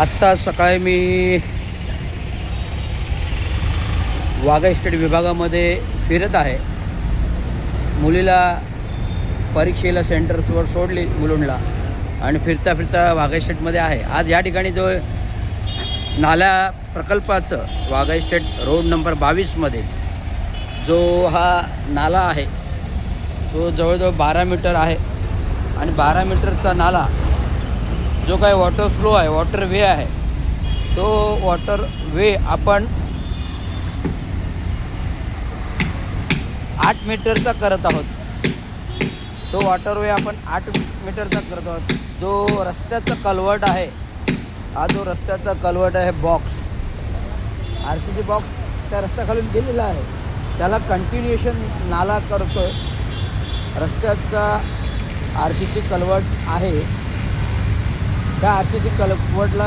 आत्ता सकाळी मी वाघा इस्टेट विभागामध्ये फिरत आहे. मुलीला परीक्षेला सेंटर्सवर सोडली मुलुंडला आणि फिरता फिरता वाघा इस्टेटमध्ये आहे. आज या ठिकाणी जो नाला प्रकल्पाचं वाघा इस्टेट रोड नंबर 22मध्ये जो हा नाला आहे तो जवळजवळ 12 मीटर आहे आणि 12 मीटरचा नाला जो काही वॉटर फ्लो आहे, वॉटर वे आहे, तो वॉटर वे आपण 8 मीटरचा करत आहोत. तो वॉटर वे आपण 8 मीटरचा करत आहोत. जो रस्त्याचा कलवट आहे, हा जो रस्त्याचा कलवट आहे, बॉक्स RCC बॉक्स त्या रस्त्याखालून गेलेला आहे, त्याला कंटिन्युएशन नाला करतो आहे. रस्त्याचा RCC कलवट आहे, त्या RCC कलवटला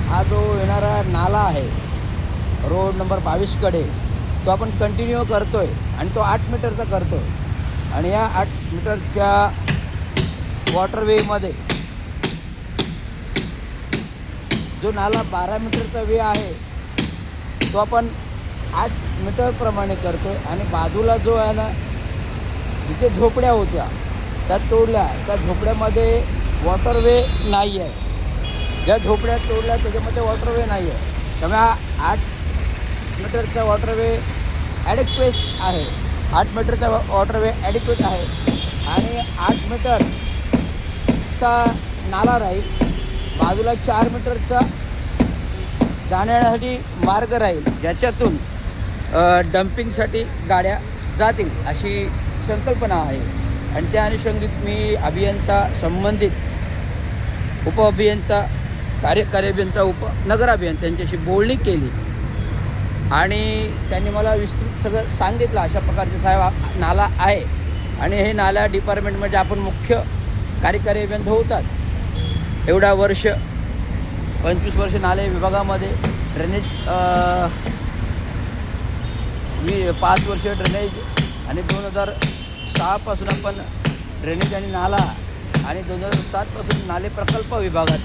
हा जो येणारा नाला आहे रोड नंबर 22कडे, तो आपण कंटिन्यू करतो आहे आणि तो 8 मीटरचा करतो आहे. आणि या 8 मीटरच्या वॉटरवेमध्ये जो नाला 12 मीटरचा वे आहे तो आपण 8 मीटरप्रमाणे करतो आहे. आणि बाजूला जो आहे ना, जिथे झोपड्या होत्या त्या तोडल्या, त्या झोपड्यामध्ये वॉटरवे नाही आहे. ज्या झोपड्या तोडल्या त्याच्यामध्ये वॉटरवे नाही आहे. त्यामुळे हा 8 मीटरचा वॉटरवे ॲडिक्वेट आहे. 8 मीटरचा वॉटरवे ॲडिक्वेट आहे आणि 8 मीटरचा नाला राहील. बाजूला 4 मीटरचा जाण्यासाठी मार्ग राहील, ज्याच्यातून डम्पिंगसाठी गाड्या जातील अशी संकल्पना आहे. आणि त्या अनुषंगिक मी अभियंता, संबंधित उपअभियंता, कार्यकारी अभियंता, नगर अभियंता यांच्याशी बोलणी केली आणि त्यांनी मला विस्तृत सगळं सांगितलं. अशा प्रकारचे साहेब नाला आहे आणि हे नाला डिपार्टमेंटमध्ये आपण मुख्य कार्यकारी अभियंता होतात. एवढा वर्ष 25 वर्ष नाले विभागामध्ये ड्रेनेज, 5 वर्ष ड्रेनेज आणि 2006पासून आपण ड्रेनेज आणि नाला आणि 2007पासून नाले प्रकल्प विभागात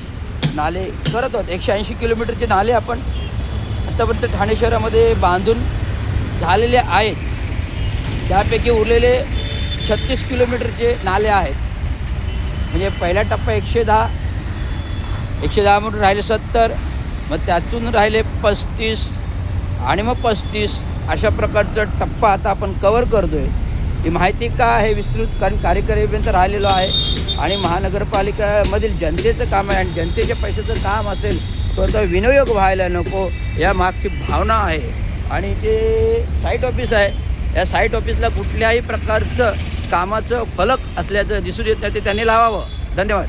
नाले करत आहोत. 180 किलोमीटरचे नाले आपण आत्तापर्यंत ठाणे शहरामध्ये बांधून झालेले आहेत. त्यापैकी उरलेले 36 किलोमीटरचे नाले आहेत. म्हणजे पहिला टप्पा 110 म्हणून राहिले 70, मग त्यातून राहिले 35 आणि मग 35, अशा प्रकारचा टप्पा आता आपण कवर करतो आहे. ही माहिती का आहे विस्तृत, कारण कार्यकारी अभियंता राहिलेलो आहे आणि महानगरपालिकामधील जनतेचं काम आहे आणि जनतेच्या पैशाचं काम असेल तर विनियोग व्हायला नको, या मागची भावना आहे. आणि ते साईट ऑफिस आहे, या साईट ऑफिसला कुठल्याही प्रकारचं कामाचं फलक असल्याचं दिसून येत नाही, ते त्यांनी लावावं. धन्यवाद.